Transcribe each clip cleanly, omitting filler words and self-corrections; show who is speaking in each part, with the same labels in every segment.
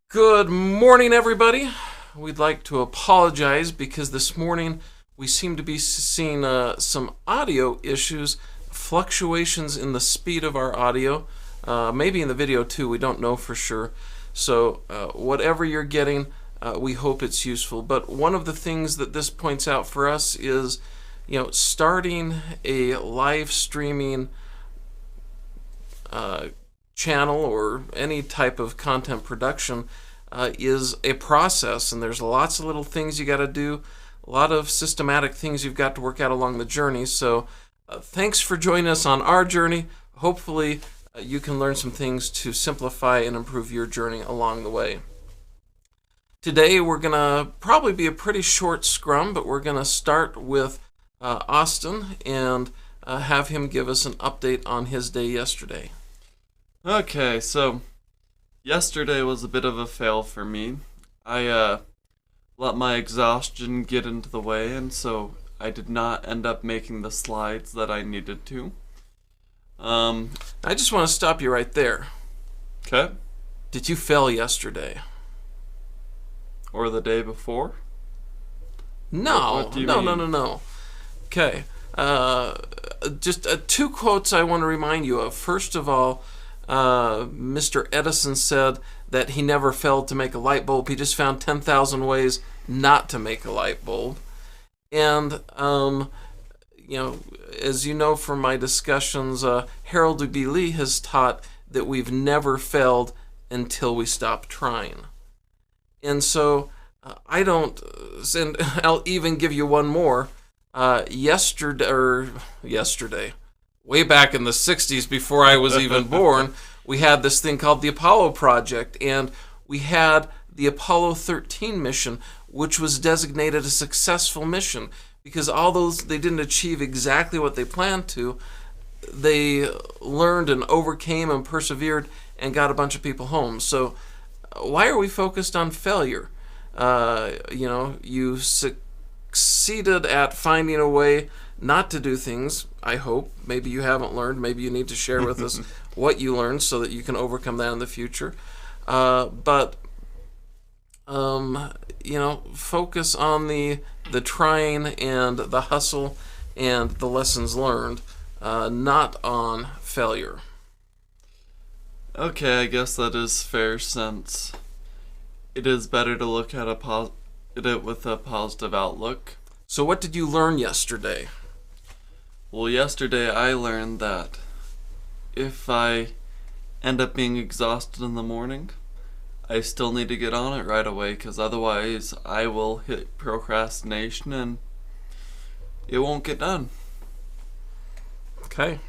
Speaker 1: Good morning, everybody. We'd like to apologize because this morning we seem to be seeing some audio issues, fluctuations in the speed of our audio, maybe in the video too, we don't know for sure. So whatever you're getting, we hope it's useful. But one of the things that this points out for us is, starting a live streaming channel or any type of content production is a process, and there's lots of little things you got to do, a lot of systematic things you've got to work out along the journey. So thanks for joining us on our journey. Hopefully you can learn some things to simplify and improve your journey along the way. Today we're going to probably be a pretty short scrum, but we're going to start with Austin and have him give us an update on his day yesterday.
Speaker 2: Okay, so yesterday was a bit of a fail for me. I let my exhaustion get into the way, and so I did not end up making the slides that I needed to.
Speaker 1: I just want to stop you right there.
Speaker 2: Okay.
Speaker 1: Did you fail yesterday?
Speaker 2: Or the day before?
Speaker 1: No.
Speaker 2: What do you mean?
Speaker 1: No. Okay. Just two quotes I want to remind you of. First of all, Mr. Edison said that he never failed to make a light bulb. He just found 10,000 ways not to make a light bulb. And, as you know from my discussions, Harold B. Lee has taught that we've never failed until we stop trying. And so I don't, and I'll even give you one more. Yesterday, way back in the 60s, before I was even born, we had this thing called the Apollo Project, and we had the Apollo 13 mission, which was designated a successful mission because although they didn't achieve exactly what they planned to, they learned and overcame and persevered and got a bunch of people home. So why are we focused on failure? You succeeded at finding a way not to do things, I hope. Maybe you haven't learned. Maybe you need to share with us what you learned so that you can overcome that in the future. Focus on the trying and the hustle and the lessons learned, not on failure.
Speaker 2: Okay, I guess that is fair since it is better to look at it with a positive outlook.
Speaker 1: So what did you learn yesterday?
Speaker 2: Well, yesterday I learned that if I end up being exhausted in the morning, I still need to get on it right away, because otherwise I will hit procrastination and it won't get done.
Speaker 1: Okay,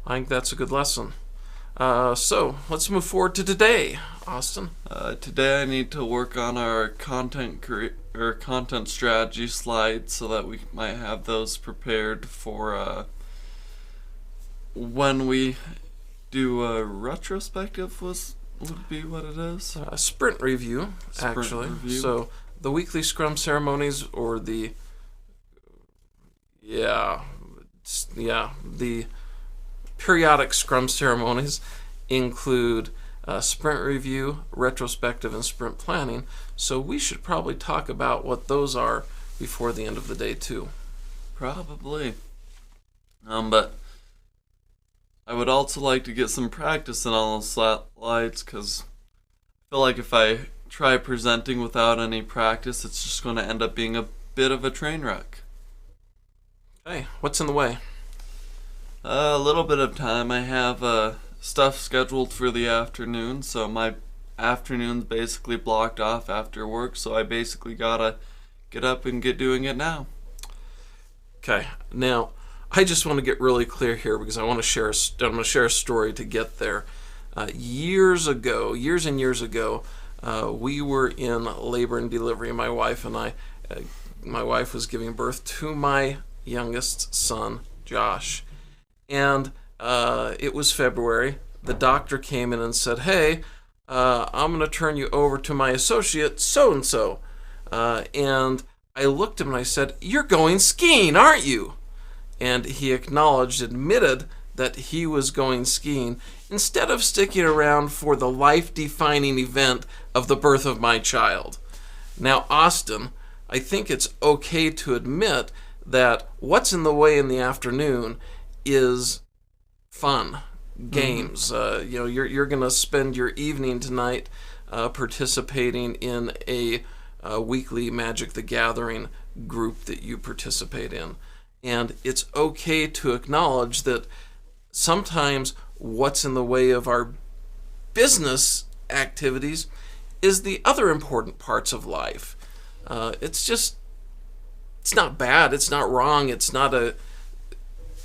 Speaker 1: I think that's a good lesson. So let's move forward to today, Austin.
Speaker 2: Today I need to work on our content strategy slides so that we might have those prepared for when we do a retrospective would be what it is.
Speaker 1: Sprint review, actually.
Speaker 2: Review.
Speaker 1: So the weekly Scrum ceremonies, or the periodic Scrum ceremonies include sprint review, retrospective, and sprint planning. So we should probably talk about what those are before the end of the day too.
Speaker 2: Probably. But I would also like to get some practice in all those slides, because I feel like if I try presenting without any practice, it's just going to end up being a bit of a train wreck.
Speaker 1: Hey, what's in the way?
Speaker 2: A little bit of time. I have stuff scheduled for the afternoon, so my afternoon's basically blocked off after work, so I basically gotta get up and get doing it now.
Speaker 1: Okay, now I just want to get really clear here because I'm going to share a story to get there. Years and years ago, we were in labor and delivery, my wife and I. My wife was giving birth to my youngest son, Josh. And it was February. The doctor came in and said, hey, I'm going to turn you over to my associate, so-and-so. And I looked at him and I said, you're going skiing, aren't you? And he admitted that he was going skiing instead of sticking around for the life-defining event of the birth of my child. Now, Austin, I think it's okay to admit that what's in the way in the afternoon is fun, games. You're going to spend your evening tonight participating in a weekly Magic the Gathering group that you participate in. And it's okay to acknowledge that sometimes what's in the way of our business activities is the other important parts of life. It's not bad, it's not wrong, it's not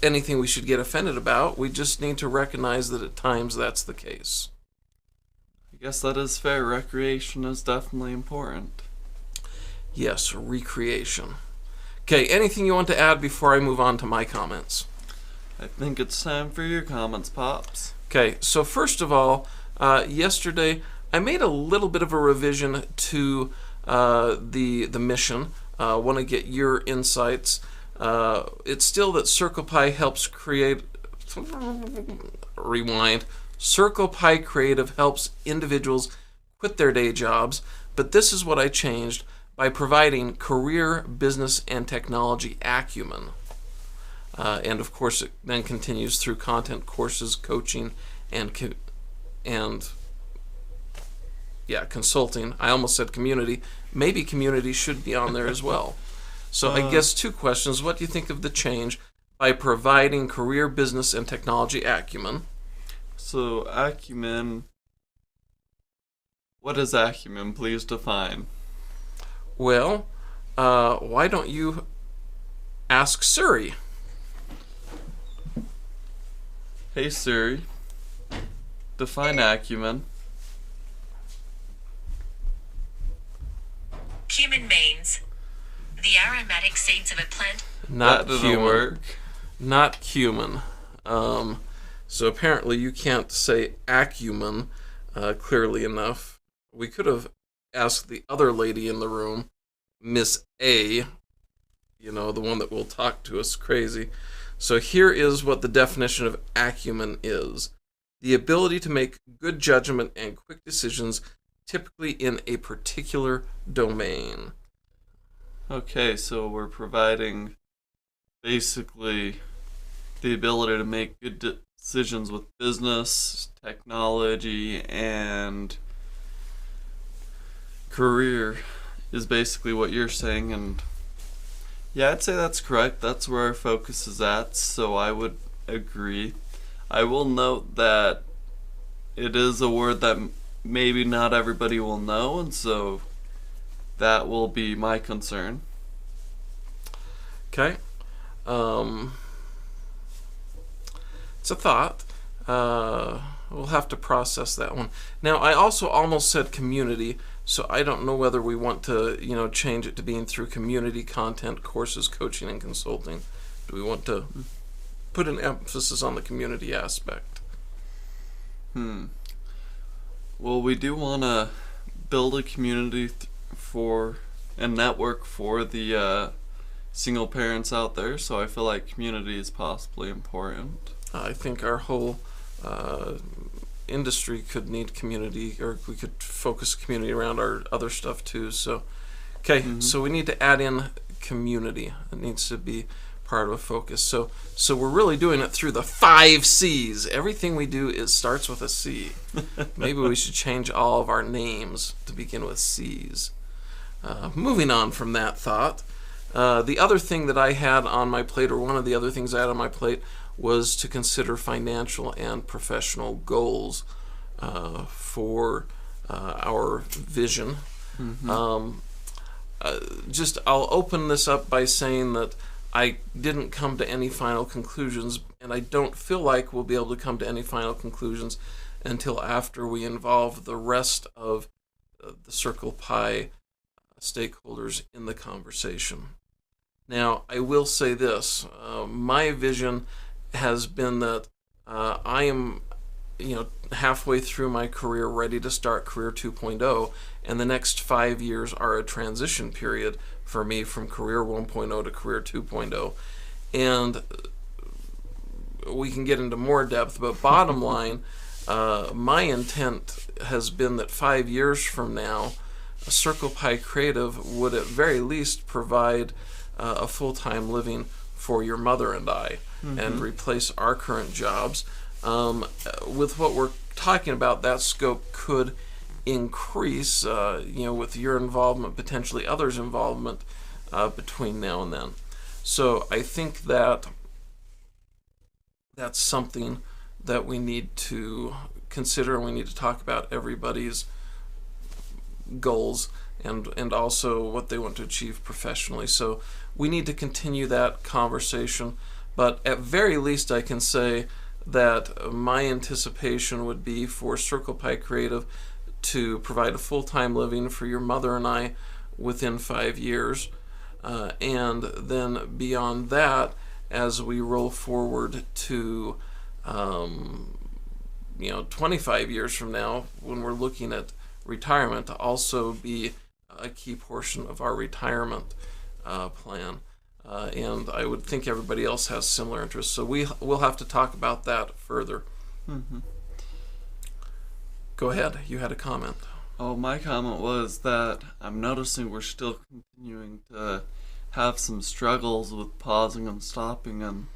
Speaker 1: anything we should get offended about. We just need to recognize that at times that's the case.
Speaker 2: I guess that is fair. Recreation is definitely important.
Speaker 1: Yes, recreation. Okay, anything you want to add before I move on to my comments?
Speaker 2: I think it's time for your comments, Pops.
Speaker 1: Okay, so first of all, yesterday I made a little bit of a revision to the mission. I want to get your insights. It's still that CirclePy helps create... Rewind. CirclePy Creative helps individuals quit their day jobs, but this is what I changed by providing career, business, and technology acumen. And of course, it then continues through content, courses, coaching, and consulting. I almost said community. Maybe community should be on there as well. So I guess two questions. What do you think of the change by providing career, business, and technology acumen?
Speaker 2: So acumen, what is acumen? Please define.
Speaker 1: Well, why don't you ask Siri?
Speaker 2: Hey Siri, define acumen.
Speaker 3: Cumin means the aromatic seeds of a plant.
Speaker 1: Not
Speaker 2: that didn't
Speaker 1: cumin.
Speaker 2: work.
Speaker 1: Not cumin. So apparently you can't say acumen clearly enough. We could have asked the other lady in the room, Miss A, the one that will talk to us crazy. So here is what the definition of acumen is. The ability to make good judgment and quick decisions, typically in a particular domain.
Speaker 2: Okay, so we're providing basically the ability to make good decisions with business, technology, and career is basically what you're saying, and yeah, I'd say that's correct. That's where our focus is at, so I would agree. I will note that it is a word that maybe not everybody will know, and so that will be my concern.
Speaker 1: Okay. It's a thought. We'll have to process that one. Now, I also almost said community, so I don't know whether we want to, change it to being through community content, courses, coaching, and consulting. Do we want to put an emphasis on the community aspect?
Speaker 2: Well, we do want to build a community for a network for the single parents out there, so I feel like community is possibly important.
Speaker 1: I think our whole industry could need community, or we could focus community around our other stuff too. So, okay, so we need to add in community. It needs to be part of a focus. So we're really doing it through the 5 C's. Everything we do starts with a C. Maybe we should change all of our names to begin with C's. Moving on from that thought, the other thing that I had on my plate, or one of the other things I had on my plate, was to consider financial and professional goals for our vision. I'll open this up by saying that I didn't come to any final conclusions, and I don't feel like we'll be able to come to any final conclusions until after we involve the rest of the CirclePy stakeholders in the conversation. Now, I will say this. My vision has been that I am, halfway through my career, ready to start Career 2.0, and the next 5 years are a transition period for me from Career 1.0 to Career 2.0. And we can get into more depth, but bottom line, my intent has been that 5 years from now, Circle Pie Creative would at very least provide a full-time living for your mother and I, and replace our current jobs. With what we're talking about, that scope could increase, with your involvement, potentially others' involvement between now and then. So I think that that's something that we need to consider, and we need to talk about everybody's goals and also what they want to achieve professionally. So we need to continue that conversation, but at very least I can say that my anticipation would be for Circle Pie Creative to provide a full-time living for your mother and I within 5 years, and then beyond that, as we roll forward to 25 years from now, when we're looking at retirement, to also be a key portion of our retirement plan. And I would think everybody else has similar interests, so we'll have to talk about that further. Go ahead, you had a comment.
Speaker 2: Oh, my comment was that I'm noticing we're still continuing to have some struggles with pausing and stopping on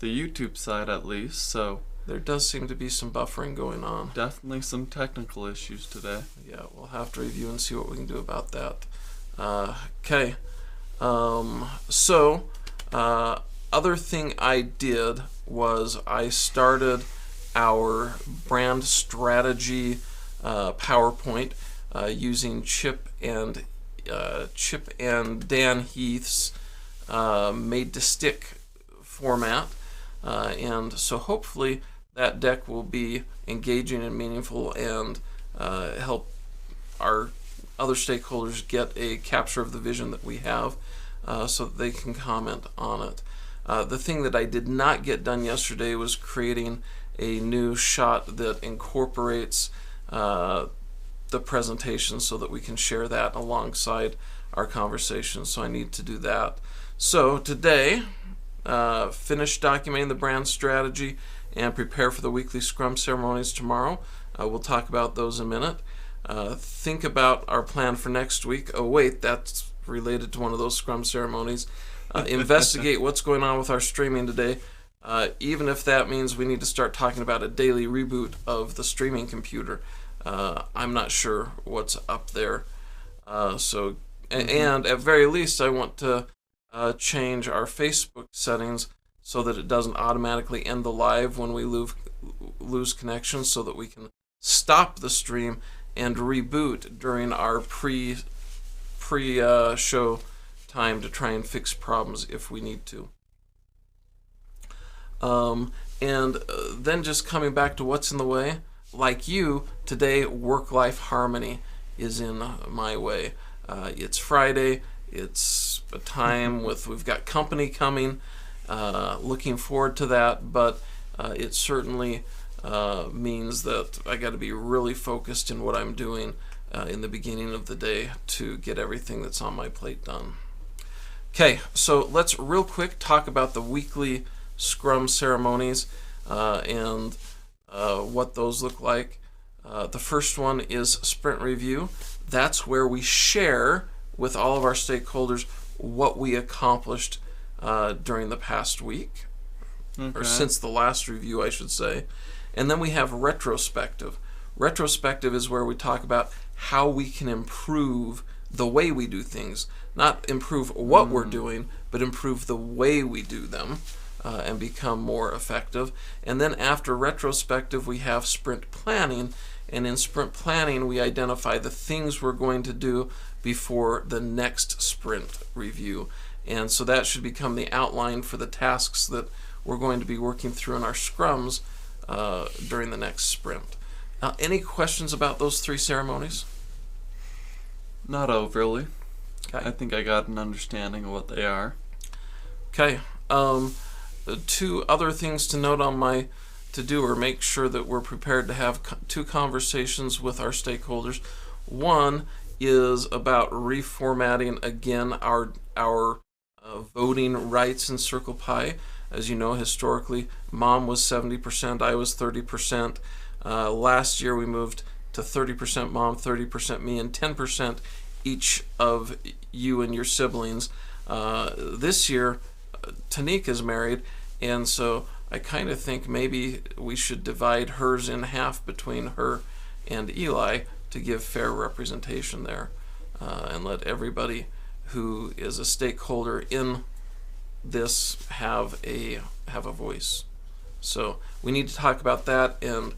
Speaker 2: the YouTube side, at least, so
Speaker 1: There does seem to be some buffering going on.
Speaker 2: definitely some technical issues today.
Speaker 1: Yeah, we'll have to review and see what we can do about that. Okay. Other thing I did was I started our brand strategy PowerPoint using Chip and Dan Heath's made to stick format, and so hopefully that deck will be engaging and meaningful and help our other stakeholders get a capture of the vision that we have, so that they can comment on it. The thing that I did not get done yesterday was creating a new shot that incorporates the presentation so that we can share that alongside our conversation. So I need to do that. So today, finish documenting the brand strategy and prepare for the weekly Scrum ceremonies tomorrow. We'll talk about those in a minute. Think about our plan for next week. Oh wait, that's related to one of those Scrum ceremonies. Investigate what's going on with our streaming today, even if that means we need to start talking about a daily reboot of the streaming computer. I'm not sure what's up there. And at very least, I want to change our Facebook settings so that it doesn't automatically end the live when we lose connection, so that we can stop the stream and reboot during our pre-show time to try and fix problems if we need to. Then just coming back to what's in the way, like you, today work-life harmony is in my way. It's Friday, it's a time we've got company coming, looking forward to that, but it certainly means that I got to be really focused in what I'm doing in the beginning of the day to get everything that's on my plate done. Okay, so let's real quick talk about the weekly Scrum ceremonies and what those look like. The first one is sprint review. That's where we share with all of our stakeholders what we accomplished during the past week, or since the last review, I should say. And then we have retrospective. Retrospective is where we talk about how we can improve the way we do things. Not improve what we're doing, but improve the way we do them and become more effective. And then after retrospective, we have sprint planning. And in sprint planning, we identify the things we're going to do before the next sprint review. And so that should become the outline for the tasks that we're going to be working through in our scrums during the next sprint. Any questions about those three ceremonies?
Speaker 2: Not overly.
Speaker 1: Okay.
Speaker 2: I think I got an understanding of what they are.
Speaker 1: Okay. Two other things to note on my to-do, or make sure that we're prepared to have two conversations with our stakeholders. One is about reformatting again our voting rights in Circle Pie. As you know, historically, Mom was 70%, I was 30%. Last year we moved to 30% Mom, 30% me, and 10% each of you and your siblings. This year, Tanika is married, and so I kind of think maybe we should divide hers in half between her and Eli to give fair representation there, and let everybody who is a stakeholder in this have a voice. So we need to talk about that and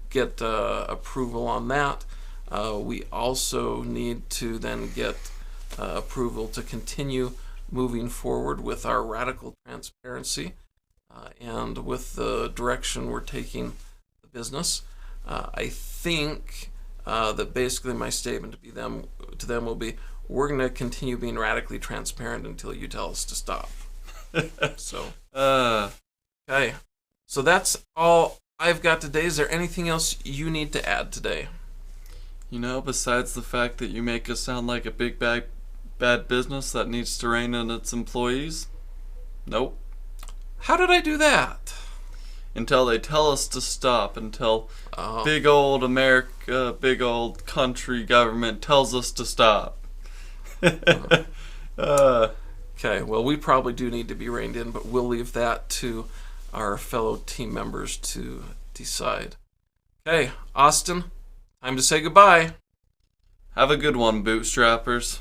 Speaker 1: get approval on that. We also need to then get approval to continue moving forward with our radical transparency and with the direction we're taking the business. I think that basically my statement to them will be, we're going to continue being radically transparent until you tell us to stop. So, okay. So that's all I've got today. Is there anything else you need to add today?
Speaker 2: Besides the fact that you make us sound like a big bad business that needs to rein in its employees? Nope.
Speaker 1: How did I do that?
Speaker 2: Until they tell us to stop, until big old America, big old country government tells us to stop.
Speaker 1: Okay, well, we probably do need to be reined in, but we'll leave that to our fellow team members to decide. Okay, Austin, time to say goodbye.
Speaker 2: Have a good one, bootstrappers.